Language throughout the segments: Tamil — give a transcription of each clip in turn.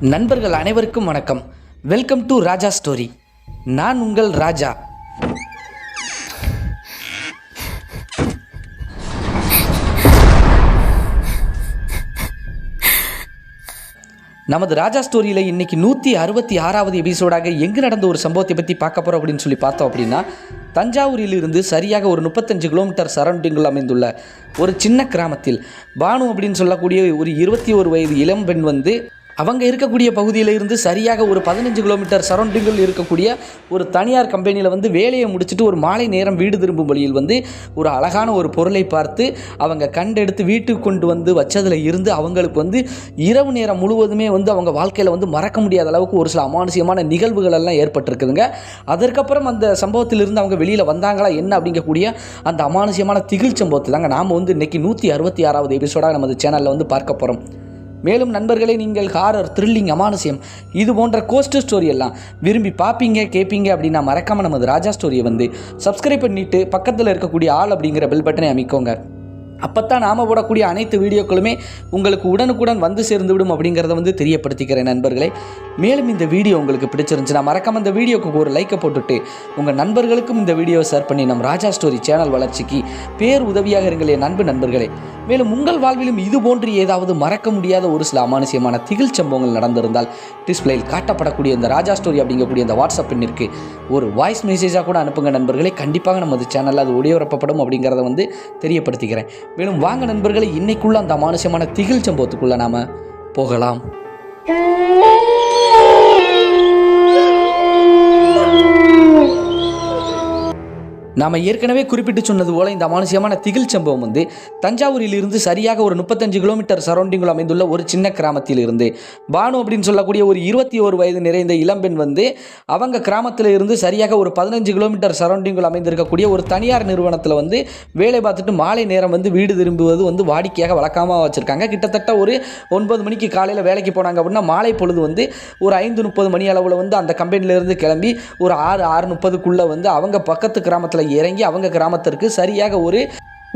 நண்பர்கள் அனைவருக்கும் வணக்கம். Welcome to Raja story. நான் உங்கள் ராஜா. நமது ராஜா ஸ்டோரியில் இன்னைக்கு 166வது எபிசோடாக எங்கு நடந்த ஒரு சம்பவத்தை பற்றி பார்க்க போகிறோம் அப்படின்னு சொல்லி பார்த்தோம் அப்படின்னா, தஞ்சாவூரிலிருந்து சரியாக ஒரு 35 கிலோமீட்டர் சரௌண்டிங்கில் அமைந்துள்ள ஒரு சின்ன கிராமத்தில் பானு அப்படின்னு சொல்லக்கூடிய ஒரு 21 வயது இளம்பெண் வந்து அவங்க இருக்கக்கூடிய பகுதியில் இருந்து சரியாக ஒரு 15 கிலோமீட்டர் சரௌண்டிங்கில் இருக்கக்கூடிய ஒரு தனியார் கம்பெனியில் வந்து வேலையை முடிச்சுட்டு ஒரு மாலை நேரம் வீடு திரும்பும் வழியில் வந்து ஒரு அழகான ஒரு பொருளை பார்த்து அவங்க கண்டெடுத்து வீட்டுக்கு கொண்டு வந்து வச்சதில் இருந்து அவங்களுக்கு வந்து இரவு நேரம் முழுவதுமே வந்து அவங்க வாழ்க்கையில் வந்து மறக்க முடியாத அளவுக்கு ஒரு சில அமானுஷியமான நிகழ்வுகள் எல்லாம் ஏற்பட்டிருக்குதுங்க. அதற்கப்புறம் அந்த சம்பவத்திலிருந்து அவங்க வெளியில் வந்தாங்களா என்ன அப்படிங்கக்கூடிய அந்த அமானுஷியமான திகில் சம்பவத்தை தாங்க நாம் வந்து இன்றைக்கி 166வது எபிசோடாக நமது சேனலில் வந்து பார்க்க போகிறோம். மேலும் நண்பர்களே, நீங்கள் ஹாரர், த்ரில்லிங், அமானுஷியம் இது போன்ற கோஸ்ட் ஸ்டோரி எல்லாம் விரும்பி பார்ப்பீங்க கேட்பீங்க அப்படின்னா மறக்காமல் நமது ராஜா ஸ்டோரியை வந்து சப்ஸ்கிரைப் பண்ணிவிட்டு பக்கத்தில் இருக்கக்கூடிய ஆல் அப்படிங்கிற பெல் பட்டனை அமைக்கோங்க. அப்போத்தான் நாம் போடக்கூடிய அனைத்து வீடியோக்களுமே உங்களுக்கு உடனுக்குடன் வந்து சேர்ந்து விடும் அப்படிங்கிறத வந்து தெரியப்படுத்திக்கிறேன் நண்பர்களே. மேலும் இந்த வீடியோ உங்களுக்கு பிடிச்சிருந்துச்சுன்னா மறக்காமல் இந்த வீடியோக்கு ஒரு லைக்கை போட்டுட்டு உங்கள் நண்பர்களுக்கும் இந்த வீடியோவை ஷேர் பண்ணி நம் ராஜா ஸ்டோரி சேனல் வளர்ச்சிக்கு பேர் உதவியாக இருங்களே நண்பர்களே. மேலும் உங்கள் வாழ்விலும் இது போன்று ஏதாவது மறக்க முடியாத ஒரு சில அமானுஷியமான திகில் சம்பவங்கள் நடந்திருந்தால் டிஸ்பிளேயில் காட்டப்படக்கூடிய இந்த ராஜா ஸ்டோரி அப்படிங்கக்கூடிய இந்த வாட்ஸ்அப் எண்ணிற்கு ஒரு வாய்ஸ் மெசேஜாக கூட அனுப்புங்க நண்பர்களே. கண்டிப்பாக நமது சேனலில் அது ஒளிபரப்பப்படும் அப்படிங்கிறத வந்து தெரியப்படுத்திக்கிறேன். மேலும் வாங்க நண்பர்களே, இன்னைக்குள்ள அந்த அமானுஷமான திகில் சம்பவத்துக்குள்ள நாம போகலாம். நாம் ஏற்கனவே குறிப்பிட்டு சொன்னது போல இந்த அமானுஷியமான திகில் சம்பவம் வந்து தஞ்சாவூரில் இருந்து சரியாக ஒரு 35 கிலோமீட்டர் சரௌண்டிங்கில் அமைந்துள்ள ஒரு சின்ன கிராமத்தில் இருந்து பானு அப்படின்னு சொல்லக்கூடிய ஒரு 21 வயது நிறைந்த இளம்பெண் வந்து அவங்க கிராமத்தில் இருந்து சரியாக ஒரு 15 கிலோமீட்டர் சரௌண்டிங்கில் அமைந்திருக்கக்கூடிய ஒரு தனியார் நிறுவனத்தில் வந்து வேலை பார்த்துட்டு மாலை நேரம் வந்து வீடு திரும்புவது வந்து வாடிக்கையாக வழக்கமாக வச்சுருக்காங்க. கிட்டத்தட்ட ஒரு 9 மணிக்கு காலையில் வேலைக்கு போனாங்க அப்படின்னா மாலை பொழுது வந்து ஒரு 5:30 மணி அளவில் வந்து அந்த கம்பெனியிலேருந்து கிளம்பி ஒரு 6:30க்குள்ளே வந்து அவங்க பக்கத்து கிராமத்தில் இறங்கி அவங்க கிராமத்திற்கு சரியாக ஒரு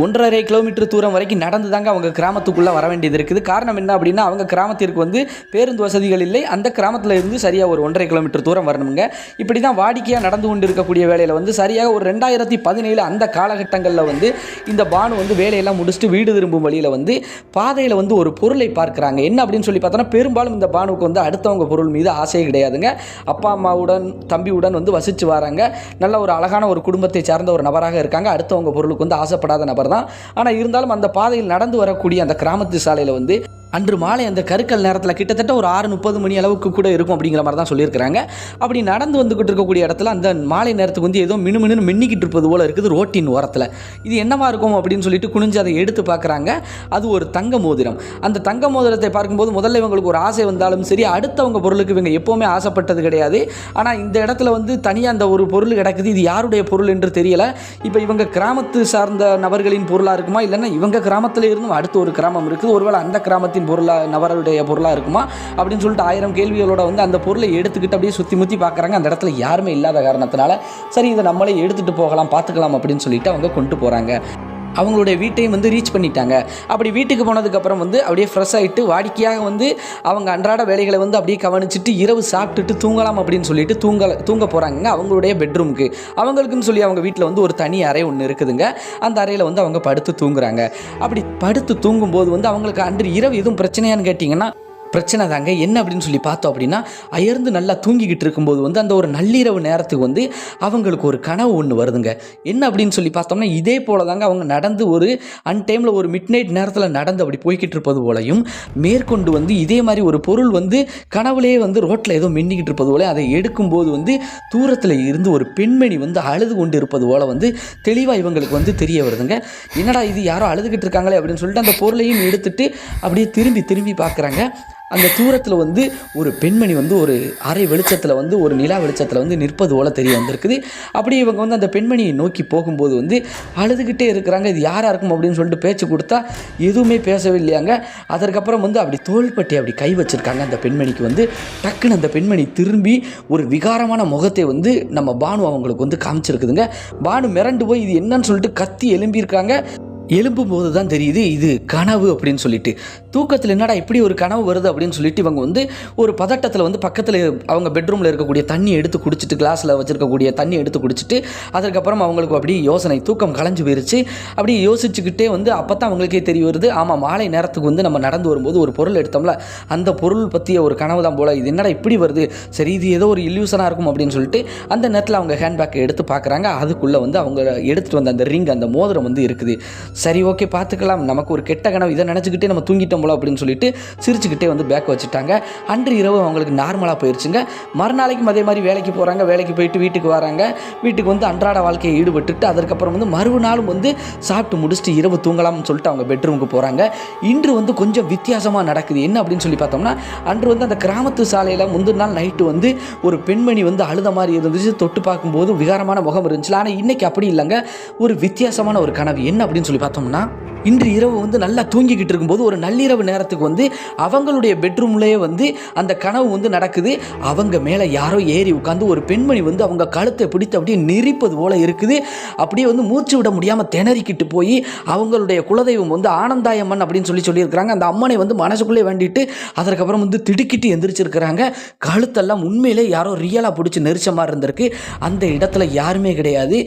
1.5 கிலோமீட்டர் தூரம் வரைக்கும் நடந்து தாங்க அவங்க கிராமத்துக்குள்ளே வர வேண்டியது இருக்குது. காரணம் என்ன அப்படின்னா, அவங்க கிராமத்திற்கு வந்து பேருந்து வசதிகள் இல்லை. அந்த கிராமத்தில் இருந்து சரியாக ஒரு 1.5 கிலோமீட்டர் தூரம் வரணுங்க. இப்படி தான் வாடிக்கையாக நடந்து கொண்டு இருக்கக்கூடிய வேலையில் வந்து சரியாக ஒரு 2017 அந்த காலகட்டங்களில் வந்து இந்த பானு வந்து வேலையெல்லாம் முடிச்சுட்டு வீடு திரும்பும் வழியில் வந்து பாதையில் வந்து ஒரு பொருளை பார்க்குறாங்க. என்ன அப்படின்னு சொல்லி பார்த்தோன்னா, பெரும்பாலும் இந்த பானுவுக்கு வந்து அடுத்தவங்க பொருள் மீது ஆசையே கிடையாதுங்க. அப்பா அம்மாவுடன் தம்பியுடன் வந்து வசித்து வராங்க. நல்ல ஒரு அழகான ஒரு குடும்பத்தை சார்ந்த ஒரு நபராக இருக்காங்க. அடுத்தவங்க பொருளுக்கு வந்து ஆசைப்படாத நபர் தான். ஆனால் இருந்தாலும் அந்த பாதையில் நடந்து வரக்கூடிய அந்த கிராமத்து சாலையில் வந்து அன்று மாலை அந்த கருக்கல் நேரத்தில் கிட்டத்தட்ட ஒரு 6:30 மணி அளவுக்கு கூட இருக்கும் அப்படிங்கிற மாதிரி தான் சொல்லியிருக்கிறாங்க. அப்படி நடந்து வந்துக்கிட்டு இருக்கக்கூடிய இடத்துல அந்த மாலை நேரத்துக்கு வந்து ஏதோ மினுமினு மின்னிக்கிட்டு இருப்பது போல் இருக்குது ரோட்டின் ஓரத்தில். இது என்னவா இருக்கும் அப்படின்னு சொல்லிட்டு குனிஞ்சு அதை எடுத்து பார்க்குறாங்க. அது ஒரு தங்க மோதிரம். அந்த தங்க மோதிரத்தை பார்க்கும்போது முதல்ல இவங்களுக்கு ஒரு ஆசை வந்தாலும் சரி, அடுத்தவங்க பொருளுக்கு இவங்க எப்போவுமே ஆசைப்பட்டது கிடையாது. ஆனால் இந்த இடத்துல வந்து தனியாக அந்த ஒரு பொருள் கிடக்குது. இது யாருடைய பொருள் என்று தெரியலை. இப்போ இவங்க கிராமத்து சார்ந்த நபர்களின் பொருளாக இருக்குமா, இல்லைன்னா இவங்க கிராமத்தில் இருந்தும் அடுத்த ஒரு கிராமம் இருக்குது, ஒருவேளை அந்த கிராமத்தின் நபருடைய பொருளாக இருக்குமா அப்படின்னு சொல்லிட்டு 1000 கேள்விகளோட வந்து அந்த பொருளை எடுத்துக்கிட்டு அப்படியே சுற்றி முற்றி பார்க்குறாங்க. அந்த இடத்துல யாருமே இல்லாத காரணத்தினால சரி இதை நம்மளே எடுத்துகிட்டு போகலாம் பார்த்துக்கலாம் அப்படின்னு சொல்லிட்டு அவங்க கொண்டு போகிறாங்க. அவங்களுடைய வீட்டையும் வந்து ரீச் பண்ணிட்டாங்க. அப்படி வீட்டுக்கு போனதுக்கப்புறம் வந்து அப்படியே ஃப்ரெஷ் ஆகிட்டு வாடிக்கையாக வந்து அவங்க அன்றாட வேலைகளை வந்து அப்படியே கவனிச்சுட்டு இரவு சாப்பிட்டுட்டு தூங்கலாம் அப்படின்னு சொல்லிட்டு தூங்க போகிறாங்க அவங்களுடைய பெட்ரூமுக்கு. அவங்களுக்குன்னு சொல்லி அவங்க வீட்டில் வந்து ஒரு தனி அறை ஒன்று இருக்குதுங்க. அந்த அறையில் வந்து அவங்க படுத்து தூங்குறாங்க. அப்படி படுத்து தூங்கும்போது வந்து அவங்களுக்கு அன்று இரவு எதுவும் பிரச்சனையான்னு கேட்டிங்கன்னா பிரச்சனை தாங்க. என்ன அப்படின்னு சொல்லி பார்த்தோம் அப்படின்னா, அயர்ந்து நல்லா தூங்கிக்கிட்டு இருக்கும்போது வந்து அந்த ஒரு நள்ளிரவு நேரத்துக்கு வந்து அவங்களுக்கு ஒரு கனவு ஒன்று வருதுங்க. என்ன அப்படின்னு சொல்லி பார்த்தோம்னா, இதே போல தாங்க அவங்க நடந்து ஒரு அன்டைமில் ஒரு மிட் நைட் நேரத்தில் நடந்து அப்படி போய்கிட்டு இருப்பது போலையும், மேற்கொண்டு வந்து இதே மாதிரி ஒரு பொருள் வந்து கனவுலேயே வந்து ரோட்டில் ஏதோ மின்னிக்கிட்டு இருப்பது போல அதை எடுக்கும்போது வந்து தூரத்தில் இருந்து ஒரு பெண்மணி வந்து அழுது கொண்டு இருப்பது போல வந்து தெளிவாக இவங்களுக்கு வந்து தெரிய வருதுங்க. என்னடா இது யாரோ அழுதுகிட்டு இருக்காங்களே அப்படின்னு சொல்லிட்டு அந்த பொருளையும் எடுத்துட்டு அப்படியே திரும்பி பார்க்குறாங்க. அந்த தூரத்தில் வந்து ஒரு பெண்மணி வந்து ஒரு அரை வெளிச்சத்தில் வந்து ஒரு நிலா வெளிச்சத்தில் வந்து நிற்பது போல தெரிய வந்திருக்குது. அப்படி இவங்க வந்து அந்த பெண்மணியை நோக்கி போகும்போது வந்து அழுதுகிட்டே இருக்கிறாங்க. இது யாராக இருக்கும் அப்படின்னு சொல்லிட்டு பேச்சு கொடுத்தா எதுவுமே பேசவே இல்லையாங்க. அதற்கப்புறம் வந்து அப்படி தோள்பட்டி அப்படி கை வச்சுருக்காங்க. அந்த பெண்மணிக்கு வந்து டக்குன்னு அந்த பெண்மணி திரும்பி ஒரு விகாரமான முகத்தை வந்து நம்ம பானு அவங்களுக்கு வந்து காமிச்சிருக்குதுங்க. பானு மிரண்டு போய் இது என்னன்னு சொல்லிட்டு கத்தி எழும்பியிருக்காங்க. எழும்பும்போது தான் தெரியுது இது கனவு அப்படின்னு சொல்லிட்டு. தூக்கத்தில் என்னடா இப்படி ஒரு கனவு வருது அப்படின்னு சொல்லிட்டு இவங்க வந்து ஒரு பதட்டத்தில் வந்து பக்கத்தில் அவங்க பெட்ரூமில் இருக்கக்கூடிய தண்ணி எடுத்து குடிச்சிட்டு, கிளாஸில் வச்சுருக்கக்கூடிய தண்ணி எடுத்து குடிச்சிட்டு, அதற்கப்புறம் அவங்களுக்கு அப்படி யோசனை தூக்கம் கலைஞ்சு போயிருச்சு. அப்படி யோசிச்சுக்கிட்டே வந்து அப்போ தான் அவங்களுக்கே தெரிய வருது, ஆமாம் மாலை நேரத்துக்கு வந்து நம்ம நடந்து வரும்போது ஒரு பொருள் எடுத்தோம்ல, அந்த பொருள் பற்றிய ஒரு கனவு தான் போல், இது என்னடா இப்படி வருது, சரி இது ஏதோ ஒரு இல்யூஷனாக இருக்கும் அப்படின்னு சொல்லிட்டு அந்த நேரத்தில் அவங்க ஹேண்ட்பேக்கை எடுத்து பார்க்குறாங்க. அதுக்குள்ளே வந்து அவங்க எடுத்துகிட்டு வந்த அந்த ரிங், அந்த மோதிரம் வந்து இருக்குது. சரி ஓகே பார்த்துக்கலாம், நமக்கு ஒரு கெட்ட கனவு, இதை நினச்சிக்கிட்டே நம்ம தூங்கிட்டோம் போல அப்படின்னு சொல்லிட்டு சிரிச்சுக்கிட்டே வந்து பேக் வச்சுட்டாங்க. அன்று இரவு அவங்களுக்கு நார்மலாக போயிடுச்சுங்க. மறுநாளைக்கும் அதே மாதிரி வேலைக்கு போகிறாங்க. வேலைக்கு போயிட்டு வீட்டுக்கு வராங்க. வீட்டுக்கு வந்து அன்றாட வாழ்க்கையை ஈடுபட்டுட்டு அதுக்கப்புறம் வந்து மறுநாளும் வந்து சாப்பிட்டு முடிச்சுட்டு இரவு தூங்கலாம்னு சொல்லிட்டு அவங்க பெட்ரூமுக்கு போகிறாங்க. இன்று வந்து கொஞ்சம் வித்தியாசமாக நடக்குது. என்ன அப்படின்னு சொல்லி பார்த்தோம்னா, அன்று வந்து அந்த கிராமத்து சாலையில் முந்தின நாள் நைட்டு வந்து ஒரு பெண்மணி வந்து அழுத மாதிரி இருந்துச்சு. தொட்டு பார்க்கும்போது விகாரமான முகம் இருந்துச்சு. ஆனால் இன்றைக்கி அப்படி இல்லைங்க, ஒரு வித்தியாசமான ஒரு கனவு. என்ன அப்படின்னு சொல்லி பார்த்தோம்னா, இன்று இரவு வந்து நல்லா தூங்கிக்கிட்டு இருக்கும்போது ஒரு நள்ளிரவு நேரத்துக்கு வந்து அவங்களுடைய பெட்ரூம்லேயே வந்து அந்த கனவு வந்து நடக்குது. அவங்க மேலே யாரோ ஏறி உட்காந்து ஒரு பெண்மணி வந்து அவங்க கழுத்தை பிடித்து அப்படியே நெரிப்பது போல் இருக்குது. அப்படியே வந்து மூச்சு விட முடியாமல் திணறிக்கிட்டு போய் அவங்களுடைய குலதெய்வம் வந்து ஆனந்தாயம்மன் அப்படின்னு சொல்லியிருக்கிறாங்க. அந்த அம்மனை வந்து மனசுக்குள்ளே வேண்டிட்டு அதற்கப்புறம் வந்து திடுக்கிட்டு எந்திரிச்சிருக்கிறாங்க. கழுத்தெல்லாம் உண்மையிலே யாரோ ரியலாக பிடிச்சி நெரிச்ச மாதிரி இருந்திருக்கு. அந்த இடத்துல யாருமே கிடையாது.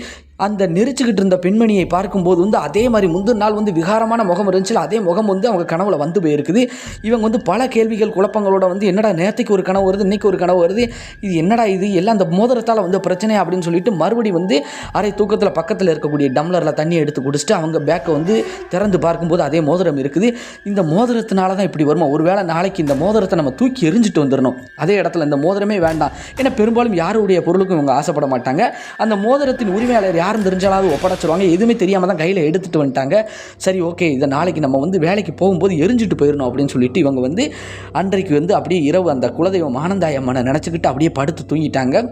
அந்த நெரிச்சுக்கிட்டு இருந்த பெண்மணியை பார்க்கும்போது வந்து அதே மாதிரி முந்தின நாள் வந்து விகாரமான முகம் இருந்துச்சு, அதே முகம் வந்து அவங்க கனவுல வந்து போயிருக்குது. இவங்க வந்து பல கேள்விகள் குழப்பங்களோட வந்து என்னடா நேற்றுக்கு ஒரு கனவு வருது, இன்றைக்கி ஒரு கனவு வருது, இது என்னடா இது எல்லாம் அந்த மோதிரத்தால் வந்து பிரச்சனை அப்படின்னு சொல்லிட்டு மறுபடி வந்து அரை தூக்கத்தில் பக்கத்தில் இருக்கக்கூடிய டம்ளரில் தண்ணி எடுத்து குடிச்சிட்டு அவங்க பேக்கை வந்து திறந்து பார்க்கும்போது அதே மோதிரம் இருக்குது. இந்த மோதிரத்தினால தான் இப்படி வருமா, ஒருவேளை நாளைக்கு இந்த மோதிரத்தை நம்ம தூக்கி எரிஞ்சிட்டு வந்துடணும், அதே இடத்துல இந்த மோதிரமே வேண்டாம். ஏன்னா பெரும்பாலும் யாருடைய பொருளுக்கும் இவங்க ஆசைப்பட மாட்டாங்க. அந்த மோதிரத்தின் உரிமையாளர் யாரும் தெரிஞ்சாலும் ஒப்படைச்சிருவாங்க. எதுவுமே தெரியாமல் தான் கையில் எடுத்துகிட்டு வந்துட்டாங்க. சரி ஓகே, இதை நாளைக்கு நம்ம வந்து வேலைக்கு போகும்போது எரிஞ்சிட்டு போயிடணும் அப்படின்னு சொல்லிட்டு இவங்க வந்து அன்றைக்கு வந்து அப்படியே இரவு அந்த குலதெய்வம் ஆனந்தாயம்மனை நினச்சிக்கிட்டு அப்படியே படுத்து தூங்கிட்டாங்க.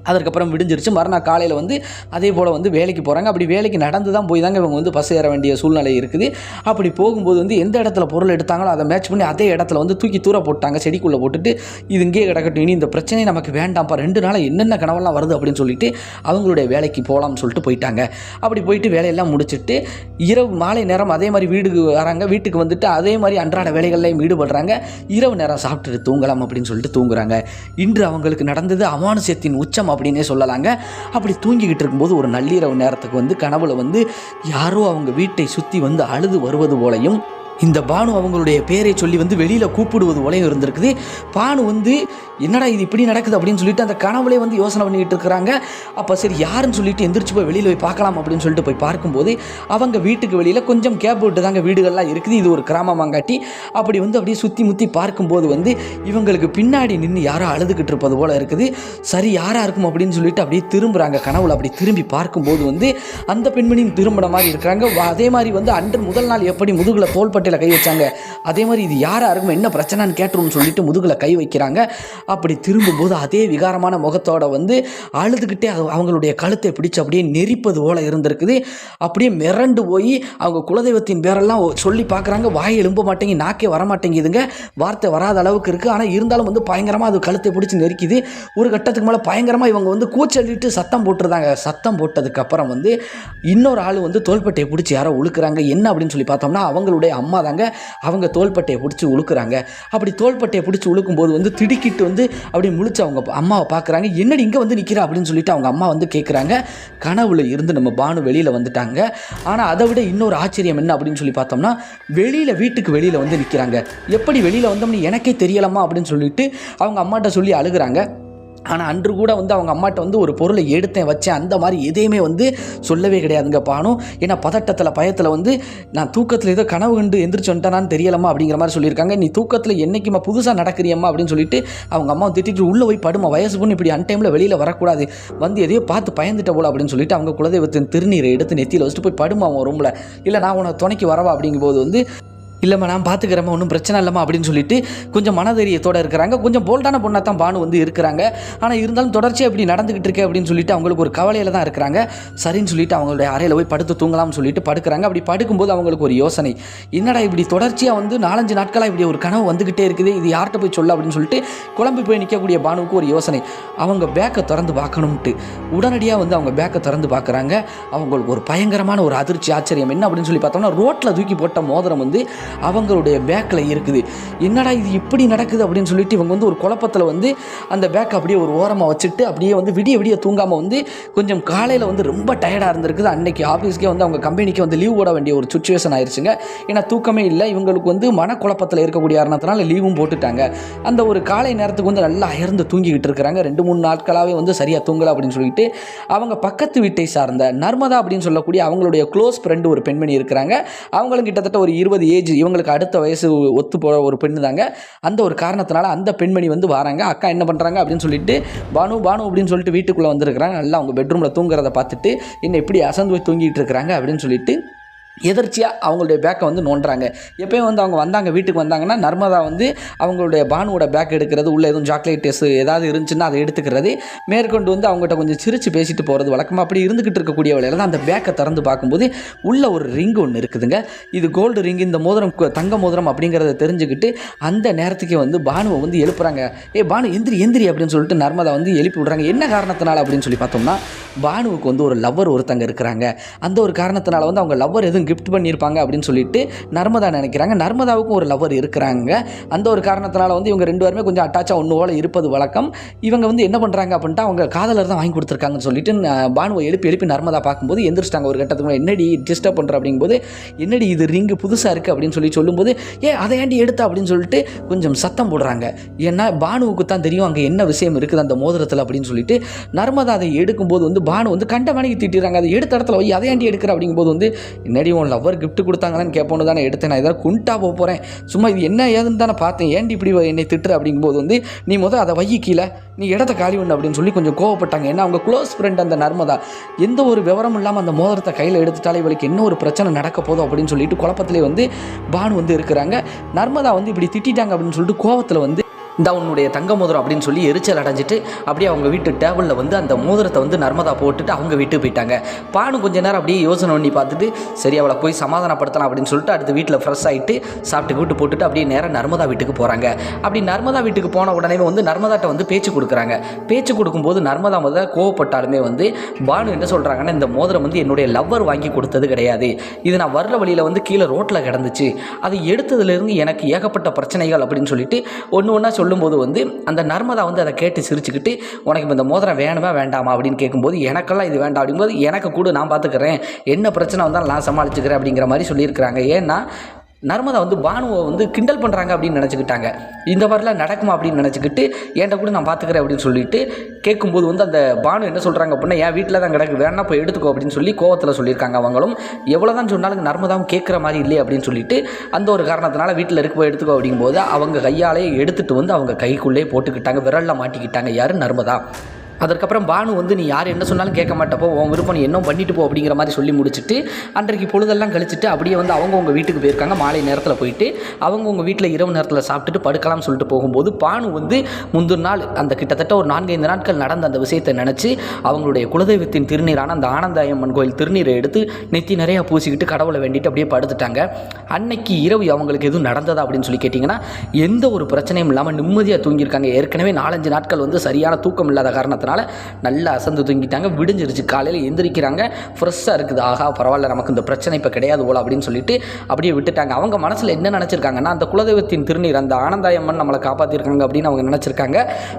அதற்கப்புறம் விடிஞ்சிருச்சு. மறுநாள் காலையில் வந்து அதே போல் வந்து வேலைக்கு போகிறாங்க. அப்படி வேலைக்கு நடந்து தான் போய் தாங்க இவங்க வந்து பஸ் ஏற வேண்டிய சூழ்நிலை இருக்குது. அப்படி போகும்போது வந்து எந்த இடத்துல பொருள் எடுத்தாங்களோ அதை மேட்ச் பண்ணி அதே இடத்துல வந்து தூக்கி தூர போட்டாங்க, செடிக்குள்ளே போட்டுட்டு இது இங்கே கிடக்கட்டும், இனி இந்த பிரச்சனை நமக்கு வேண்டாம்ப்பா, 2 நாள் என்னென்ன கனவெல்லாம் வருது அப்படின்னு சொல்லிட்டு அவங்களுடைய வேலைக்கு போகலாம்னு சொல்லிட்டு போயிட்டாங்க. அப்படி போயிட்டு வேலையெல்லாம் முடிச்சுட்டு இரவு மாலை நேரம் அதே மாதிரி வீட்டுக்கு வராங்க. வீட்டுக்கு வந்துட்டு அதே மாதிரி அன்றாட வேலைகள்லையும் ஈடுபடுறாங்க. இரவு நேரம் சாப்பிட்டுட்டு தூங்கலாம் அப்படின்னு சொல்லிட்டு தூங்குறாங்க. இன்று அவங்களுக்கு நடந்தது அமானுஷ்யத்தின் உச்சம் அப்படின்னே சொல்லலாங்க. அப்படி தூங்கிக்கிட்டு இருக்கும்போது ஒரு நள்ளிரவு நேரத்துக்கு வந்து கனவுல வந்து யாரோ அவங்க வீட்டை சுற்றி வந்து அழுது வருவது போலையும் இந்த பானு அவங்களுடைய பேரை சொல்லி வந்து வெளியில் கூப்பிடுவது போலையும் இருந்திருக்குது. பானு வந்து என்னடா இது இப்படி நடக்குது அப்படின்னு சொல்லிட்டு அந்த கனவுலே வந்து யோசனை பண்ணிக்கிட்டு இருக்கிறாங்க. அப்போ சரி யாருன்னு சொல்லிட்டு எந்திரிச்சு போய் வெளியில் போய் பார்க்கலாம் அப்படின்னு சொல்லிட்டு போய் பார்க்கும்போது அவங்க வீட்டுக்கு வெளியில் கொஞ்சம் கேப் விட்டு தாங்க வீடுகள்லாம் இருக்குது. இது ஒரு கிராமமாங்காட்டி அப்படி வந்து அப்படியே சுற்றி முற்றி பார்க்கும்போது வந்து இவங்களுக்கு பின்னாடி நின்று யாரோ அழுதுகிட்டு இருப்பது போல் இருக்குது. சரி யாராக இருக்கும் அப்படின்னு சொல்லிட்டு அப்படியே திரும்புகிறாங்க. கனவுல அப்படி திரும்பி பார்க்கும்போது வந்து அந்த பெண்மணியும் திரும்பின மாதிரி இருக்கிறாங்க. அதே மாதிரி வந்து அன்று முதல் நாள் எப்படி முதுகில் தோள்பட்டையில் கை வச்சாங்க, அதே மாதிரி இது யாராக இருக்கும் என்ன பிரச்சனைன்னு கேட்டுருன்னு சொல்லிட்டு முதுகில் கை வைக்கிறாங்க. அப்படி திரும்பும்போது அதே விகாரமான முகத்தோட வந்து அழுதுகிட்டே அவங்களுடைய கழுத்தை பிடிச்சு அப்படியே நெரிப்பது போல இருந்திருக்குது. அப்படியே மிரண்டு போய் அவங்க குலதெய்வத்தின் பேரெல்லாம் சொல்லி பார்க்குறாங்க. வாய் எழும்ப மாட்டேங்கி, நாக்கே வரமாட்டேங்குதுங்க, வார்த்தை வராத அளவுக்கு இருக்குது. ஆனால் இருந்தாலும் வந்து பயங்கரமாக அது கழுத்தை பிடிச்சி நெரிக்குது. ஒரு கட்டத்துக்கு மேலே பயங்கரமாக இவங்க வந்து கூச்சலிட்டு சத்தம் போட்டுருந்தாங்க. சத்தம் போட்டதுக்கப்புறம் வந்து இன்னொரு ஆள் வந்து தோள்பட்டையை பிடிச்சி யாரோ உழுக்கிறாங்க. என்ன அப்படின்னு சொல்லி பார்த்தோம்னா அவங்களுடைய அம்மா தாங்க. அவங்க தோள்பட்டையை பிடிச்சி உழுக்கிறாங்க. அப்படி தோள்பட்டையை பிடிச்சி உழுக்கும்போது வந்து திடுக்கிட்டு வந்து அப்படி முழிச்சு அவங்க அம்மாவை பார்க்குறாங்க. என்னடி இங்கே வந்து நிற்கிறா அப்படின்னு சொல்லிட்டு அவங்க அம்மா வந்து கேட்குறாங்க. கனவுல இருந்து நம்ம பானு வெளியில் வந்துட்டாங்க. ஆனால் அதை விட இன்னொரு ஆச்சரியம் என்ன அப்படின்னு சொல்லி பார்த்தோம்னா வீட்டுக்கு வெளியில் வந்து நிற்கிறாங்க. எப்படி வெளியில் வந்தோம்னு எனக்கே தெரியலாமா அப்படின்னு சொல்லிட்டு அவங்க அம்மாட்ட சொல்லி அழுகிறாங்க. ஆனால் அன்று கூட வந்து அவங்க அம்மாட்ட வந்து ஒரு பொருளை எடுத்தேன் வச்சேன் அந்த மாதிரி எதையுமே வந்து சொல்லவே கிடையாதுங்க பானு. ஏன்னா பதட்டத்தில் பயத்தில் வந்து நான் தூக்கத்தில் ஏதோ கனவு கண்டு எந்திரிச்சு வந்துட்டானான்னு தெரியலம்மா அப்படிங்கிற மாதிரி சொல்லியிருக்காங்க. நீ தூக்கத்தில் என்றைக்குமா புதுசாக நடக்கிறியம்மா அப்படின்னு சொல்லிட்டு அவங்க அம்மா திட்டிட்டு உள்ளே போய் படுமா, வயசு பொண்ணு இப்படி அன்டைமில் வெளியில் வரக்கூடாது, வந்து எதையோ பார்த்து பயந்துட்ட போல அப்படின்னு சொல்லிட்டு அவங்க குலதெய்வத்தின் திருநீரை எடுத்து நெத்தியில் வச்சுட்டு போய் படுமா அவன் ரூமில், இல்லை நான் உனக்கு துணைக்கு வரவா அப்படிங்கும்போது வந்து இல்லைம்மா நான் பார்த்துக்கிறேம்மா, ஒன்றும் பிரச்சனை இல்லைம்மா அப்படின்னு சொல்லிட்டு கொஞ்சம் மனதைரியத்தோடு இருக்கிறாங்க. கொஞ்சம் போல்டான பொண்ணாக தான் பானு வந்து இருக்கிறாங்க. ஆனால் இருந்தாலும் தொடர்ச்சியாக இப்படி நடந்துக்கிட்டு இருக்கே அப்படின்னு சொல்லிட்டு அவங்களுக்கு ஒரு கவலையில் தான் இருக்கிறாங்க. சரின்னு சொல்லிட்டு அவங்களுடைய அறையில் போய் படுத்து தூங்கலாம்னு சொல்லிட்டு படுக்கிறாங்க. அப்படி படுக்கும்போது அவங்களுக்கு ஒரு யோசனை, என்னடா இப்படி தொடர்ச்சியாக வந்து 4-5 நாட்களாக இப்படி ஒரு கனவு வந்துக்கிட்டே இருக்குது, இது யார்கிட்ட போய் சொல்ல அப்படின்னு சொல்லிட்டு குழம்பி போய் நிற்கக்கூடிய பானுவுக்கு ஒரு யோசனை, அவங்க பேக்கை திறந்து பார்க்கணும்ட்டு உடனடியாக வந்து அவங்க பேக்கை திறந்து பார்க்குறாங்க. அவங்களுக்கு ஒரு பயங்கரமான ஒரு அதிர்ச்சி, ஆச்சரியம். என்ன அப்படின்னு சொல்லி பார்த்தோம்னா, ரோட்டில் தூக்கி போட்ட மோதிரம் வந்து அவங்களுடைய பேக்கில் இருக்குது. என்னடா இது இப்படி நடக்குது அப்படின்னு சொல்லிட்டு இவங்க வந்து ஒரு குழப்பத்தில் வந்து அந்த பேக் அப்படியே ஒரு ஓரமாக வச்சுட்டு அப்படியே வந்து விடிய தூங்காமல் வந்து கொஞ்சம் காலையில் வந்து ரொம்ப டயர்டாக இருந்திருக்குது. அன்னைக்கு ஆஃபீஸ்க்கே வந்து அவங்க கம்பெனிக்கு வந்து லீவ் போட வேண்டிய ஒரு சுச்சுவேஷன் ஆயிடுச்சுங்க. ஏன்னா தூக்கமே இல்லை, இவங்களுக்கு வந்து மனக்குழப்பத்தில் இருக்கக்கூடிய காரணத்தினால லீவும் போட்டுட்டாங்க. அந்த ஒரு காலை நேரத்துக்கு வந்து நல்லா அயர்ந்து தூங்கிக்கிட்டு இருக்கிறாங்க. 2-3 நாட்களாகவே வந்து சரியாக தூங்கலை அப்படின்னு சொல்லிட்டு அவங்க பக்கத்து வீட்டை சார்ந்த நர்மதா அப்படின்னு சொல்லக்கூடிய அவங்களுடைய க்ளோஸ் ஃப்ரெண்டு ஒரு பெண்மணி இருக்கிறாங்க. அவங்களும் கிட்டத்தட்ட ஒரு 20 ஏஜ், இவங்களுக்கு அடுத்த வயசு ஒத்து போகிற ஒரு பெண்ணு தாங்க. அந்த ஒரு காரணத்தினால அந்த பெண்மணி வந்து வராங்க. அக்கா என்ன பண்ணுறாங்க அப்படின்னு சொல்லிட்டு பானு அப்படின்னு சொல்லிட்டு வீட்டுக்குள்ளே வந்திருக்கிறாங்க. நல்லா அவங்க பெட்ரூமில் தூங்குறதை பார்த்துட்டு என்ன இப்படி அசந்து போய் தூங்கிட்டு இருக்கிறாங்க அப்படின்னு சொல்லிட்டு எதர்ச்சியாக அவங்களுடைய பேக்கை வந்து நோண்டுறாங்க. எப்போயும் வந்து அவங்க வந்தாங்க, வீட்டுக்கு வந்தாங்கன்னா நர்மதா வந்து அவங்களுடைய பானுவோட பேக் எடுக்கிறது, உள்ளே எதுவும் சாக்லேட் ஏதாவது இருந்துச்சுன்னா அதை எடுத்துக்கிறது, மேற்கொண்டு வந்து அவங்ககிட்ட கொஞ்சம் சிரித்து பேசிட்டு போகிறது வழக்கமாக. அப்படி இருந்துக்கிட்டு இருக்கக்கூடிய வேலையில் தான் அந்த பேக்கை திறந்து பார்க்கும்போது உள்ள ஒரு ரிங் ஒன்று இருக்குதுங்க. இது கோல்டு ரிங், இந்த மோதிரம் தங்க மோதிரம் அப்படிங்கிறத தெரிஞ்சுக்கிட்டு அந்த நேரத்துக்கு வந்து பானுவை வந்து எழுப்புறாங்க. பானு எந்திரி அப்படின்னு சொல்லிட்டு நர்மதா வந்து எழுப்பி விடுறாங்க. என்ன காரணத்தினால அப்படின்னு சொல்லி பார்த்தோம்னா, பானுவுக்கு வந்து ஒரு லவ்வர் ஒருத்தங்க இருக்கிறாங்க. அந்த ஒரு காரணத்தினால வந்து அவங்க லவ்வர் எதுவும் கிஃப்ட் பண்ணியிருப்பாங்க அப்படின்னு சொல்லிட்டு நர்மதா நினைக்கிறாங்க. நர்மதாவுக்கும் ஒரு லவர் இருக்கிறாங்க. அந்த ஒரு காரணத்தினால வந்து இவங்க 2 பேருமே கொஞ்சம் அட்டாச்சாக ஒன்று போல இருப்பது வழக்கம். இவங்க வந்து என்ன பண்ணுறாங்க அப்படின்ட்டு அவங்க காதலர் தான் வாங்கி கொடுத்துருக்காங்கன்னு சொல்லிட்டு பானுவை எழுப்பி நர்மதா பார்க்கும்போது எந்திரிச்சிட்டாங்க. ஒரு கட்டத்துக்கு என்னடி டிஸ்டர்ப் பண்ணுற அப்படிங்கும்போது, என்னடி இது ரிங்கு புதுசாக இருக்குது அப்படின்னு சொல்லும்போது, அதை ஏண்டி எடுத்தா அப்படின்னு சொல்லிட்டு கொஞ்சம் சத்தம் போடுறாங்க. ஏன்னா பானுவுக்கு தான் தெரியும் அங்கே என்ன விஷயம் இருக்குது அந்த மோதிரத்தில் அப்படின்னு சொல்லிட்டு. நர்மதா அதை எடுக்கும்போது வந்து பானு வந்து கண்ட மணிக்கு திட்டிடுறாங்க. அதை எடுத்த இடத்துல போய் அதை ஏண்டி எடுக்கிற அப்படிங்கும்போது வந்து, என்னடி உன் லவ்வர் கிஃப்ட் கொடுத்தாங்களான்னு கேட்போன்னு தானே எடுத்தேன், நான் ஏதாவது குண்டா போகிறேன், சும்மா இது என்ன ஏதுன்னு தானே பார்த்தேன், ஏன்டி இப்படி என்னை திட்டுற அப்படிங்கும்போது வந்து, நீ அதை வையி கீழே, நீ இடத்த காலி ஒன்று அப்படின்னு சொல்லி கொஞ்சம் கோவப்பட்டாங்க. ஏன்னா அவங்க க்ளோஸ் ஃப்ரெண்ட் அந்த நர்மதா எந்த ஒரு விவரம் இல்லாமல் அந்த மோதிரத்தை கையில் எடுத்துட்டாலே இவளுக்கு என்ன ஒரு பிரச்சனை நடக்க போதும் அப்படின்னு சொல்லிட்டு குழப்பத்திலே வந்து பானு வந்து இருக்கிறாங்க. நர்மதா வந்து இப்படி திட்டாங்க அப்படின்னு சொல்லிட்டு கோவத்தில் வந்து இந்த உன்னுடைய தங்க மோதிரம் அப்படின்னு சொல்லி எரிச்சல் அடைஞ்சிட்டு அப்படியே அவங்க வீட்டு டேபிளில் வந்து அந்த மோதிரத்தை வந்து நர்மதா போட்டுட்டு அவங்க வீட்டுக்கு போயிட்டாங்க. பானு கொஞ்ச நேரம் அப்படியே யோசனை பண்ணி பார்த்துட்டு சரி அவளை போய் சமாதானப்படுத்தலாம் அப்படின்னு சொல்லிட்டு அடுத்து வீட்டில் ஃப்ரெஷ் ஆகிட்டு சாப்பிட்டு வீட்டு போட்டுட்டு அப்படியே நேராக நர்மதா வீட்டுக்கு போகிறாங்க. அப்படி நர்மதா வீட்டுக்கு போன உடனே வந்து நர்மதாட்ட வந்து பேச்சு கொடுக்குறாங்க. பேச்சு கொடுக்கும்போது நர்மதா முதல் கோவப்பட்டாலுமே வந்து பானு என்ன சொல்கிறாங்கன்னா, இந்த மோதிரம் வந்து என்னுடைய லவ்வர் வாங்கி கொடுத்தது கிடையாது, இது நான் வர்ற வழியில் வந்து கீழே ரோட்டில் கிடந்துச்சு, அதை எடுத்ததுலேருந்து எனக்கு ஏகப்பட்ட பிரச்சனைகள் அப்படின்னு சொல்லிட்டு ஒன்று ஒன்றா சொல்லும்போது வந்து அந்த நர்மதா வந்து அதை கேட்டு சிரிச்சுக்கிட்டு, உனக்கு இந்த மோதிரம் வேணுமா வேண்டாமா அப்படின்னு கேட்கும்போது, எனக்கெல்லாம் இது வேண்டாம் அப்படிங்கும்போது, எனக்கு கூட நான் பார்த்துக்கிறேன், என்ன பிரச்சனை வந்தாலும் நான் சமாளிச்சுக்கிறேன் அப்படிங்கிற மாதிரி சொல்லியிருக்கிறாங்க. ஏன்னா நர்மதா வந்து பானுவை வந்து கிண்டல் பண்ணுறாங்க அப்படின்னு நினச்சிக்கிட்டாங்க. இந்த மாதிரிலாம் நடக்குமா அப்படின்னு நினச்சிக்கிட்டு என்கிட்ட கூட நான் பார்த்துக்கிறேன் அப்படின்னு சொல்லிட்டு கேட்கும்போது வந்து அந்த பானு என்ன சொல்கிறாங்க அப்படின்னா, என் வீட்டில் தான் கிடக்கு, வேணா போய் எடுத்துக்கோ அப்படின்னு சொல்லி கோவத்தில் சொல்லியிருக்காங்க. அவங்களும் எவ்வளோ தான் சொன்னாலும் நர்மதாவும் கேட்குற மாதிரி இல்லையே அப்படின்னு சொல்லிட்டு அந்த ஒரு காரணத்தினால வீட்டில் இருக்க போய் எடுத்துக்கோ அப்படிங்கும்போது அவங்க கையாலே எடுத்துகிட்டு வந்து அவங்க கைக்குள்ளே போட்டுக்கிட்டாங்க, விரலில் மாட்டிக்கிட்டாங்க. யார்? நர்மதா. அதற்கப்புறம் பானு வந்து நீ யார் என்ன சொன்னாலும் கேட்க மாட்டப்போ, உன் விருப்பம் நீ என்ன பண்ணிட்டு போ அப்படிங்கிற மாதிரி சொல்லி முடிச்சுட்டு அன்றைக்கு பொழுதெல்லாம் கழிச்சுட்டு அப்படியே வந்து அவங்கவுங்க வீட்டுக்கு போயிருக்காங்க. மாலை நேரத்தில் போயிட்டு அவங்கவுங்க வீட்டில் இரவு நேரத்தில் சாப்பிட்டுட்டு படுக்கலாம்னு சொல்லிட்டு போகும்போது பானு வந்து முந்தின நாள் அந்த கிட்டத்தட்ட ஒரு 4-5 நாட்கள் நடந்த அந்த விஷயத்தை நினச்சி அவங்களுடைய குலதெய்வத்தின் திருநீரான அந்த ஆனந்தாயம்மன் கோயில் திருநீரை எடுத்து நெத்தி நிறையா பூசிக்கிட்டு கடவுளை வேண்டிட்டு அப்படியே படுத்துட்டாங்க. அன்னைக்கு இரவு அவங்களுக்கு எதுவும் நடந்ததா அப்படின்னு சொல்லி கேட்டிங்கன்னா, எந்த ஒரு பிரச்சனையும் இல்லாமல் நிம்மதியாக தூங்கியிருக்காங்க. ஏற்கனவே 4-5 நாட்கள் வந்து சரியான தூக்கம் இல்லாத காரணத்தினால நல்லா அசந்து தூங்கிட்டாங்க. விடிஞ்சிருச்சு, காலையில் எந்திரிக்கிறாங்க, ஃப்ரெஷ்ஷாக இருக்குது. ஆகா பரவாயில்ல, நமக்கு இந்த பிரச்சனை இப்போ கிடையாது போல அப்படின்னு சொல்லிட்டு அப்படியே விட்டுட்டாங்க. அவங்க மனசில் என்ன நினச்சிருக்காங்கன்னா, அந்த குலதெய்வத்தின் திருநீர் அந்த ஆனந்தாயம்மன் நம்மளை காப்பாற்றிருக்காங்க அப்படின்னு அவங்க நினச்சிருக்காங்க.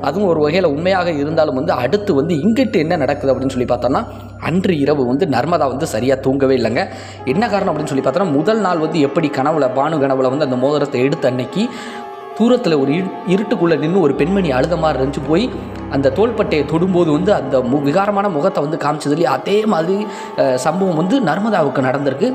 அதுவும் ஒரு வகையில் உண்மையாக இருந்தாலும் வந்து அடுத்து வந்து இங்கிட்டு என்ன நடக்குது அப்படின்னு சொல்லி பார்த்தோம்னா, அன்று இரவு வந்து நர்மதா வந்து சரியாக தூங்கவே இல்லைங்க. என்ன காரணம் அப்படின்னு சொல்லி பார்த்தோன்னா, முதல் நாள் வந்து எப்படி கனவுல பானு கனவுல வந்து அந்த மோதிரத்தை எடுத்த அன்னைக்கு தூரத்தில் ஒரு இருட்டுக்குள்ளே நின்று ஒரு பெண்மணி அழுத மாதிரி இருந்துச்சு, போய் அந்த தோள்பட்டையை தொடும்போது வந்து அந்த விகாரமான முகத்தை வந்து காமிச்சதுலேயே அதே மாதிரி சம்பவம் வந்து நர்மதாவுக்கு நடந்திருக்கு.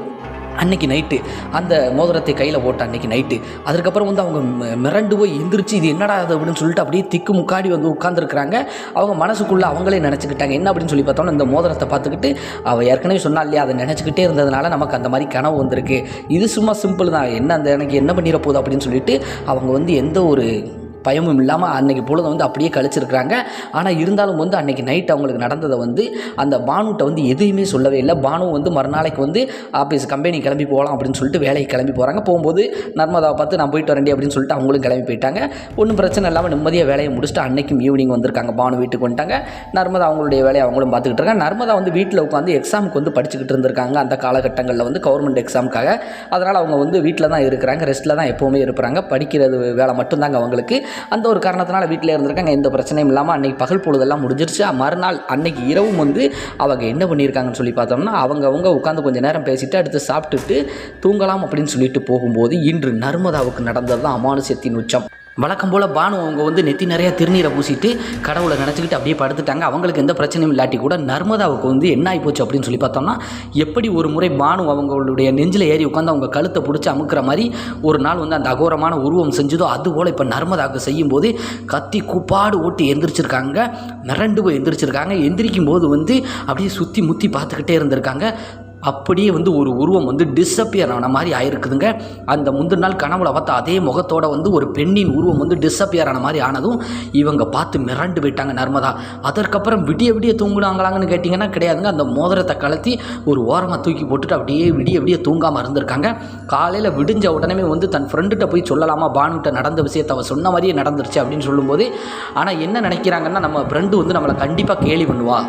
அன்னைக்கு நைட்டு அந்த மோதிரத்தை கையில் போட்ட அன்னைக்கு நைட்டு அதுக்கப்புறம் வந்து அவங்க மிரண்டு போய் எந்திரிச்சு இது என்னடா அது அப்படின்னு சொல்லிட்டு அப்படியே திக்கு முக்காடி வந்து உட்காந்துருக்குறாங்க. அவங்க மனசுக்குள்ளே அவங்களே நினச்சிக்கிட்டாங்க. என்ன அப்படின்னு சொல்லி பார்த்தோன்னா, இந்த மோதிரத்தை பார்த்துக்கிட்டு அவள் ஏற்கனவே சொன்னா இல்லையா, அதை நினச்சிக்கிட்டே இருந்ததுனால நமக்கு அந்த மாதிரி கனவு வந்திருக்கு, இது சும்மா சிம்பிள் தான், என்ன அந்த எனக்கு என்ன பண்ணிட போகுது அப்படின்னு சொல்லிட்டு அவங்க வந்து எந்த ஒரு பயமும் இல்லாமல் அன்றைக்கி பொழுதை வந்து அப்படியே கழிச்சிருக்கிறாங்க. ஆனால் இருந்தாலும் வந்து அன்றைக்கி நைட் அவங்களுக்கு நடந்ததை வந்து அந்த பானுட்ட வந்து எதையுமே சொல்லவே இல்லை. பானு வந்து மறுநாளைக்கு வந்து ஆஃபீஸ் கம்பெனி கிளம்பி போகலாம் அப்படின்னு சொல்லிட்டு வேலைக்கு கிளம்பி போகிறாங்க. போகும்போது நர்மதாவை பார்த்து நான் போயிட்டு வரேன் அப்படின்னு சொல்லிட்டு அவங்களும் கிளம்பி போயிட்டாங்க. ஒன்றும் பிரச்சனை இல்லாமல் நிம்மதியாக வேலையை முடிச்சுட்டு அன்றைக்கும் ஈவினிங் வந்திருக்காங்க. பானு வீட்டுக்கு வந்துட்டாங்க. நர்மதா அவங்களுடைய வேலையை அவங்களும் பார்த்துக்கிட்டு இருக்காங்க. நர்மதா வந்து வீட்டில் உட்காந்து எக்ஸாமுக்கு வந்து படிச்சுக்கிட்டு இருந்திருக்காங்க. அந்த காலகட்டங்களில் வந்து கவர்மெண்ட் எக்ஸாமுக்காக. அதனால் அவங்க வந்து வீட்டில் தான் இருக்கிறாங்க, ரெஸ்ட்டில் தான் எப்போவுமே இருக்கிறாங்க. படிக்கிறது வேலை மட்டும்தாங்க அவங்களுக்கு. அந்த ஒரு காரணத்தினால வீட்டில் இருந்திருக்காங்க. எந்த பிரச்சனையும் இல்லாமல் அன்றைக்கி பகல் பொழுதெல்லாம் முடிஞ்சிருச்சு. மறுநாள் அன்னைக்கு இரவும் வந்து அவங்க என்ன பண்ணியிருக்காங்கன்னு சொல்லி பார்த்தோம்னா, அவங்க உட்காந்து கொஞ்சம் நேரம் பேசிட்டு அடுத்து சாப்பிட்டுட்டு தூங்கலாம் அப்படின்னு சொல்லிட்டு போகும்போது இன்று நர்மதாவுக்கு நடந்தது தான் அமானுஷ்யத்தின் உச்சம். வழக்கம் போல் பானு அவங்க வந்து நெத்தி நிறையா திருநீரை பூசிட்டு கடவுளை நினச்சிக்கிட்டு அப்படியே படுத்துட்டாங்க. அவங்களுக்கு எந்த பிரச்சனையும் இல்லாட்டி கூட நர்மதாவுக்கு வந்து என்ன ஆகிப்போச்சு அப்படின்னு சொல்லி பார்த்தோம்னா, எப்படி ஒரு முறை பானு அவங்களுடைய நெஞ்சில் ஏறி உட்காந்து அவங்க கழுத்தை பிடிச்சி அமுக்கிற மாதிரி ஒரு நாள் வந்து அந்த அகோரமான உருவம் செஞ்சதோ அதுபோல் இப்போ நர்மதாவுக்கு செய்யும்போது கத்தி கூப்பாடு ஓட்டி எந்திரிச்சிருக்காங்க. மிரண்டு போய் எந்திரிச்சிருக்காங்க. எந்திரிக்கும் போது வந்து அப்படியே சுற்றி முற்றி பார்த்துக்கிட்டே இருந்திருக்காங்க. அப்படியே வந்து ஒரு உருவம் வந்து டிஸப்பியர் ஆன மாதிரி ஆயிருக்குதுங்க. அந்த முந்தின நாள் கனவுல பார்த்தா அதே முகத்தோட வந்து ஒரு பெண்ணின் உருவம் வந்து டிஸப்பியர் ஆன மாதிரி ஆனதும் இவங்க பார்த்து மிரண்டு போயிட்டாங்க நர்மதா. அதற்கப்புறம் விடிய தூங்குனாங்களாங்கன்னு கேட்டிங்கன்னா கிடையாதுங்க. அந்த மோதிரத்தை கலத்தி ஒரு ஓரமாக தூக்கி போட்டுட்டு அப்படியே விடிய தூங்காமல் இருந்திருக்காங்க. காலையில் விடிஞ்ச உடனே வந்து தன் ஃப்ரெண்டுகிட்ட போய் சொல்லலாமா, பானுகிட்ட நடந்த விஷயத்தை அவள் சொன்ன மாதிரியே நடந்துருச்சு அப்படின்னு சொல்லும்போது, ஆனால் என்ன நினைக்கிறாங்கன்னா, நம்ம ஃப்ரெண்டு வந்து நம்மளை கண்டிப்பாக கேலி பண்ணுவா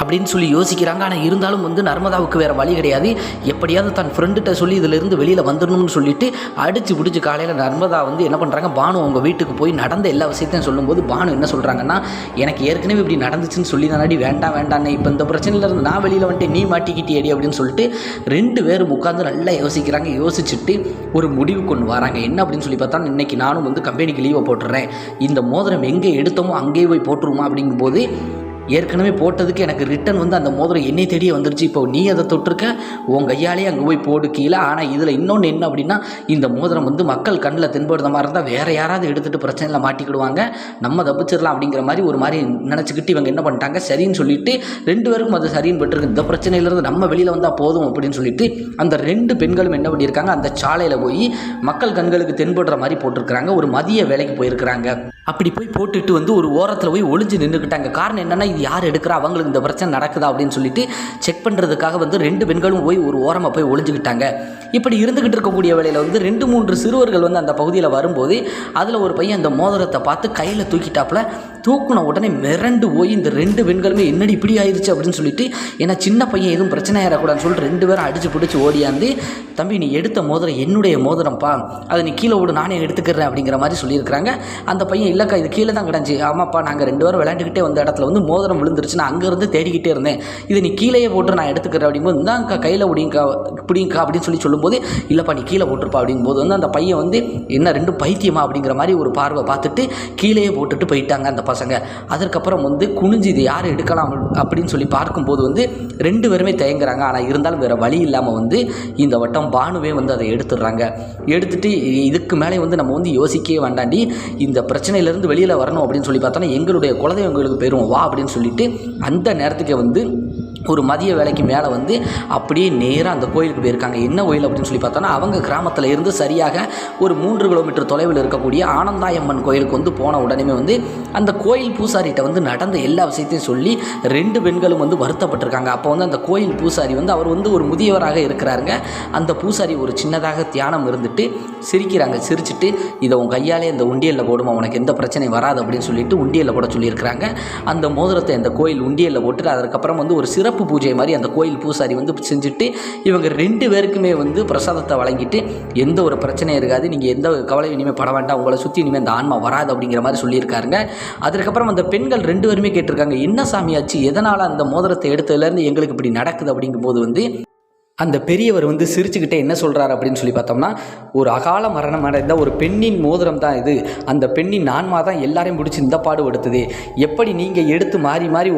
அப்படின்னு சொல்லி யோசிக்கிறாங்க. ஆனால் இருந்தாலும் வந்து நர்மதாவுக்கு வேறு வழி கிடையாது. எப்படியாவது தன் ஃப்ரெண்டுகிட்ட சொல்லி இதிலிருந்து வெளியில் வந்துடணும்னு சொல்லிட்டு அடித்து பிடிச்சி காலையில் நர்மதா வந்து என்ன பண்ணுறாங்க, பானு அவங்க வீட்டுக்கு போய் நடந்த எல்லா விஷயத்தையும் சொல்லும்போது பானு என்ன சொல்கிறாங்கன்னா, எனக்கு ஏற்கனவே இப்படி நடந்துச்சுன்னு சொல்லி தானடி வேண்டான்னு இப்போ இந்த பிரச்சனையிலேருந்து நான் வெளியில் வந்துட்டு நீ மாட்டிக்கிட்டேடி அப்படின்னு சொல்லிட்டு 2 பேரும் உட்காந்து நல்லா யோசிக்கிறாங்க. யோசிச்சுட்டு ஒரு முடிவு கொண்டு வராங்க. என்ன அப்படின்னு சொல்லி பார்த்தா, இன்றைக்கி நானும் வந்து கம்பெனிக்கு லீவை போட்டுடுறேன், இந்த மோதிரம் எங்கே எடுத்தோமோ அங்கேயே போய் போட்டுருமா அப்படிங்கும்போது, ஏற்கனவே போட்டதுக்கு எனக்கு ரிட்டன் வந்து அந்த மோதிரம் என்னை தேடியே வந்துருச்சு. இப்போ நீ அதை தொட்டிருக்க, உன் கையாலே அங்கே போய் போடு கீழே. ஆனால் இதில் இன்னொன்று என்ன அப்படின்னா, இந்த மோதிரம் வந்து மக்கள் கண்ணில் தென்படுற மாதிரி இருந்தால் வேறு யாராவது எடுத்துகிட்டு பிரச்சனையில் மாட்டிக்கிடுவாங்க, நம்ம தப்பிச்சிடலாம் அப்படிங்கிற மாதிரி ஒரு மாதிரி நினச்சிக்கிட்டு இவங்க என்ன பண்ணிட்டாங்க, சரின்னு சொல்லிட்டு 2 பேருக்கும் அது சரின்னு பட்டிருக்கு. இந்த பிரச்சனையிலேருந்து நம்ம வெளியில் வந்தால் போதும் அப்படின்னு சொல்லிட்டு அந்த 2 பெண்களும் என்ன பண்ணியிருக்காங்க, அந்த சாலையில் போய் மக்கள் கண்களுக்கு தென்படுற மாதிரி போட்டிருக்கிறாங்க. ஒரு மதிய வேலைக்கு போயிருக்கிறாங்க. அப்படி போய் போட்டுட்டு வந்து ஒரு ஓரத்தில் போய் ஒளிஞ்சு நின்றுக்கிட்டாங்க. காரணம் என்னென்னா, இது யார் எடுக்கிறா, அவங்களுக்கு இந்த பிரச்சனை நடக்குதா அப்படின்னு சொல்லிட்டு செக் பண்ணுறதுக்காக வந்து 2 பெண்களும் போய் ஒரு ஓரமாக போய் ஒளிஞ்சுக்கிட்டாங்க. இப்படி இருந்துக்கிட்டு இருக்கக்கூடிய வேளையில் வந்து 2-3 சிறுவர்கள் வந்து அந்த பகுதியில் வரும்போது அதில் ஒரு பையன் அந்த மோதிரத்தை பார்த்து கையில் தூக்கிட்டாப்புல. தூக்குன உடனே மிரண்டு போய் இந்த 2 பெண்களுமே என்னடி இப்படி ஆயிடுச்சு அப்படின்னு சொல்லிட்டு, ஏன்னா சின்ன பையன் எதுவும் பிரச்சனை ஆயிடக்கூடாதுன்னு சொல்லிட்டு 2 பேரும் அடிச்சு பிடிச்சி ஓடியாந்து, தம்பி நீ எடுத்த மோதிரம் என்னுடைய மோதிரம்ப்பா, அதை நீ கீழே விடு, நானே எடுத்துக்கிறேன் அப்படிங்கிற மாதிரி சொல்லியிருக்கிறாங்க. அந்த பையன் இல்லைக்கா இது கீழே தான் கிடஞ்சி, ஆமாப்பா நாங்கள் 2 பேரும் விளையாண்டுக்கிட்டே வந்த இடத்துல வந்து மோதிரம் விழுந்துருச்சு, நான் அங்கேருந்து தேடிக்கிட்டே இருந்தேன், இதை நீ கீழேயே போட்டு நான் எடுத்துக்கிறேன் அப்படிங்கும்போது, இந்தாக்கா கையில் பிடிங்கக்கா அப்படின்னு சொல்லி சொல்லும்போது, இல்லைப்பா நீ கீழே போட்டிருப்பா அப்படிங்கும்போது வந்து அந்த பையன் வந்து என்ன 2 பைத்தியமா அப்படிங்கிற மாதிரி ஒரு பார்வை பார்த்துட்டு கீழேயே போட்டுட்டு போயிட்டாங்க அந்த பசங்க. அதற்கப்புறம் வந்து குனிஞ்சு இது யார் எடுக்கலாம் அப்படின்னு சொல்லி பார்க்கும்போது வந்து 2 பேருமே தயங்குறாங்க. ஆனால் இருந்தாலும் வேறு வழி இல்லாமல் வந்து இந்த வட்டம் பானுவே வந்து அதை எடுத்துடுறாங்க. எடுத்துட்டு இதுக்கு மேலே வந்து நம்ம வந்து யோசிக்கவே வேண்டாண்டி, இந்த பிரச்சனையிலேருந்து வெளியில் வரணும் அப்படின்னு சொல்லி பார்த்தோன்னா எங்களுடைய குலதெய்வங்களுக்கு போயிடுவோம் வா அப்படின்னு சொல்லிட்டு அந்த நேரத்துக்கு வந்து ஒரு மதிய வேலைக்கு மேலே வந்து அப்படியே நேராக அந்த கோயிலுக்கு போயிருக்காங்க. என்ன கோயில் அப்படின்னு சொல்லி பார்த்தோன்னா, அவங்க கிராமத்தில் இருந்து சரியாக ஒரு 3 கிலோமீட்டர் தொலைவில் இருக்கக்கூடிய ஆனந்தாயம்மன் கோயிலுக்கு வந்து போன உடனே வந்து அந்த கோயில் பூசாரிகிட்ட வந்து நடந்த எல்லா விஷயத்தையும் சொல்லி 2 பெண்களும் வந்து வருத்தப்பட்டிருக்காங்க. அப்போ வந்து அந்த கோயில் பூசாரி வந்து அவர் வந்து ஒரு முதியவராக இருக்கிறாருங்க. அந்த பூசாரி ஒரு சின்னதாக தியானம் இருந்துட்டு சிரிக்கிறாங்க. சிரிச்சுட்டு இதை உன் கையாலே இந்த உண்டியலில் போடுமா, உனக்கு எந்த பிரச்சனையும் வராது அப்படின்னு சொல்லிட்டு உண்டியலில் போட சொல்லியிருக்கிறாங்க. அந்த மோதிரத்தை அந்த கோயில் உண்டியலில் போட்டுட்டு அதற்கப்புறம் வந்து ஒரு சிறப்பு பூஜை மாதிரி அந்த கோயில் பூசாரி வந்து செஞ்சுட்டு இவங்க 2 பேருக்குமே வந்து பிரசாதத்தை வழங்கிட்டு, எந்த ஒரு பிரச்சனையும் இருக்காது, நீங்கள் எந்த கவலையும் இனிமேல் பட வேண்டாம், உங்களை சுற்றி இனிமேல் அந்த ஆன்மா வராது அப்படிங்கிற மாதிரி சொல்லியிருக்காருங்க. அதற்கப்புறம் அந்த பெண்கள் 2 பேருமே கேட்டிருக்காங்க, என்ன சாமியாச்சு, எதனால் அந்த மோதிரத்தை எடுத்ததுலேருந்து எங்களுக்கு இப்படி நடக்குது அப்படிங்கும்போது வந்து அந்த பெரியவர் வந்து சிரிச்சுக்கிட்டே என்ன சொல்கிறார் அப்படின்னு சொல்லி பார்த்தோம்னா, ஒரு அகால மரணம் அடைந்த ஒரு பெண்ணின் மோதிரம் தான் இது. அந்த பெண்ணின் ஆன்மா தான் எல்லாரையும் பிடிச்சி இந்த பாடுபடுத்துது. எப்படி நீங்கள் எடுத்து மாறி மாறி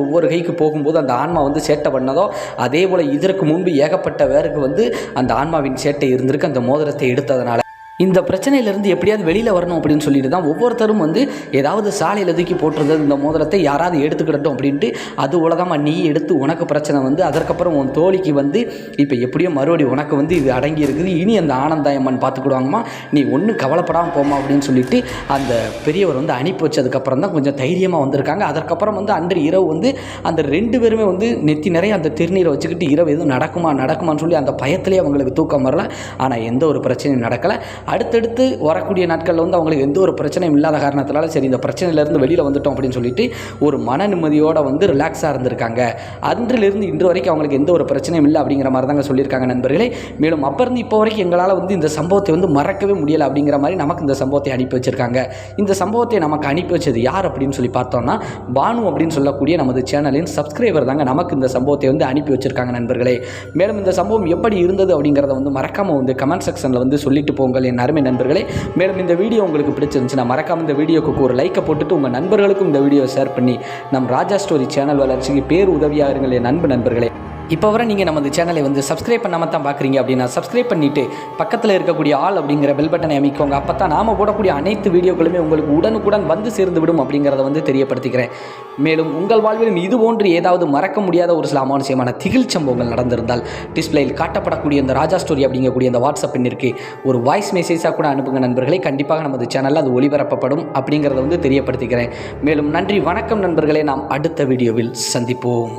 ஒவ்வொரு கைக்கு போகும்போது அந்த ஆன்மா வந்து சேட்டை பண்ணதோ, அதே போல் இதற்கு முன்பு ஏகப்பட்ட பேருக்கு வந்து அந்த ஆன்மாவின் சேட்டை இருந்திருக்கு அந்த மோதிரத்தை எடுத்ததுனால. இந்த பிரச்சனையிலேருந்து எப்படியாவது வெளியில் வரணும் அப்படின்னு சொல்லிட்டு தான் ஒவ்வொருத்தரும் வந்து ஏதாவது சாலையில் தூக்கி போட்டுறது இந்த மோதிரத்தை யாராவது எடுத்துக்கிடட்டும் அப்படின்ட்டு, அது உலகமாக நீ எடுத்து உனக்கு பிரச்சனை வந்து அதற்கப்புறம் உன் தோழிக்கு வந்து இப்போ எப்படியோ மறுபடியும் உனக்கு வந்து இது அடங்கி இருக்குது, இனி அந்த ஆனந்தாயம்மன் பார்த்துக்கிடுவாங்கம்மா, நீ ஒன்றும் கவலைப்படாமல் போமா அப்படின்னு சொல்லிட்டு அந்த பெரியவர் வந்து அனுப்பி வச்சதுக்கப்புறம் தான் கொஞ்சம் தைரியமாக வந்திருக்காங்க. அதற்கப்புறம் வந்து அன்று இரவு வந்து அந்த 2 பேருமே வந்து நெத்தி நிறைய அந்த திருநீரை வச்சுக்கிட்டு இரவு எதுவும் நடக்குமான்னு சொல்லி அந்த பயத்திலே அவங்களுக்கு தூக்கம் வரல. ஆனால் எந்த ஒரு பிரச்சனையும் நடக்கலை. அடுத்தடுத்து வரக்கூடிய நாட்களில் வந்து அவங்களுக்கு எந்த ஒரு பிரச்சனையும் இல்லாத காரணத்தினால சரி இந்த பிரச்சனையிலேருந்து வெளியில் வந்துட்டோம் அப்படின்னு சொல்லிட்டு ஒரு மன நிம்மதியோடு வந்து ரிலாக்ஸாக இருந்திருக்காங்க. அன்றிலிருந்து இன்று வரைக்கும் அவங்களுக்கு எந்த ஒரு பிரச்சனையும் இல்லை அப்படிங்கிற மாதிரி தாங்க சொல்லியிருக்காங்க நண்பர்களே. மேலும் அப்போ இருந்து இப்போ வரைக்கும் எங்களால் வந்து இந்த சம்பவத்தை வந்து மறக்கவே முடியலை அப்படிங்கிற மாதிரி நமக்கு இந்த சம்பவத்தை அனுப்பி வச்சுருக்காங்க. இந்த சம்பவத்தை நமக்கு அனுப்பி வச்சது யார் அப்படின்னு சொல்லி பார்த்தோம்னா, பானு அப்படின்னு சொல்லக்கூடிய நமது சேனலின் சப்ஸ்கிரைபர் தாங்க நமக்கு இந்த சம்பவத்தை வந்து அனுப்பி வச்சுருக்காங்க நண்பர்களே. மேலும் இந்த சம்பவம் எப்படி இருந்தது அப்படிங்கிறத வந்து மறக்காமல் வந்து கமெண்ட் செக்ஷனில் வந்து சொல்லிட்டு போங்கள் என் அருமை நண்பர்களே. மேலும் இந்த வீடியோ உங்களுக்கு பிடிச்சிருந்துச்சுன்னா மறக்காம இந்த வீடியோக்கு ஒரு லைக்கை போட்டுட்டு உங்கள் நண்பர்களுக்கும் இந்த வீடியோ ஷேர் பண்ணி நம் ராஜா ஸ்டோரி சேனல் வளர்ச்சிக்கு பேர் உதவியாக இருங்கள் என் நண்பர்களே. இப்போ வரை நீங்கள் நமது சேனலை வந்து சப்ஸ்கிரைப் பண்ணாமல் தான் பார்க்குறீங்க அப்படின்னா சப்ஸ்கிரைப் பண்ணிவிட்டு பக்கத்தில் இருக்கக்கூடிய ஆல் அப்படிங்கிற பெல் பட்டனை அமைக்கோங்க. அப்போ தான் நாம் போடக்கூடிய அனைத்து வீடியோக்களுமே உங்களுக்கு உடனுக்குடன் வந்து சேர்ந்து விடும் அப்படிங்கிறத வந்து தெரியப்படுத்திக்கிறேன். மேலும் உங்கள் வாழ்விலும் இது போன்று ஏதாவது மறக்க முடியாத ஒரு சில அமானுஷ்யமான திகில் சம்பவங்கள் நடந்திருந்தால் டிஸ்பிளேயில் காட்டப்படக்கூடிய இந்த ராஜா ஸ்டோரி அப்படிங்கக்கூடிய இந்த வாட்ஸ்அப் எண்ணிற்கு ஒரு வாய்ஸ் மெசேஜாக கூட அனுப்புங்க நண்பர்களே. கண்டிப்பாக நமது சேனலில் அது ஒளிபரப்பப்படும் அப்படிங்கிறத வந்து தெரியப்படுத்திக்கிறேன். மேலும் நன்றி, வணக்கம் நண்பர்களே. நாம் அடுத்த வீடியோவில் சந்திப்போம்.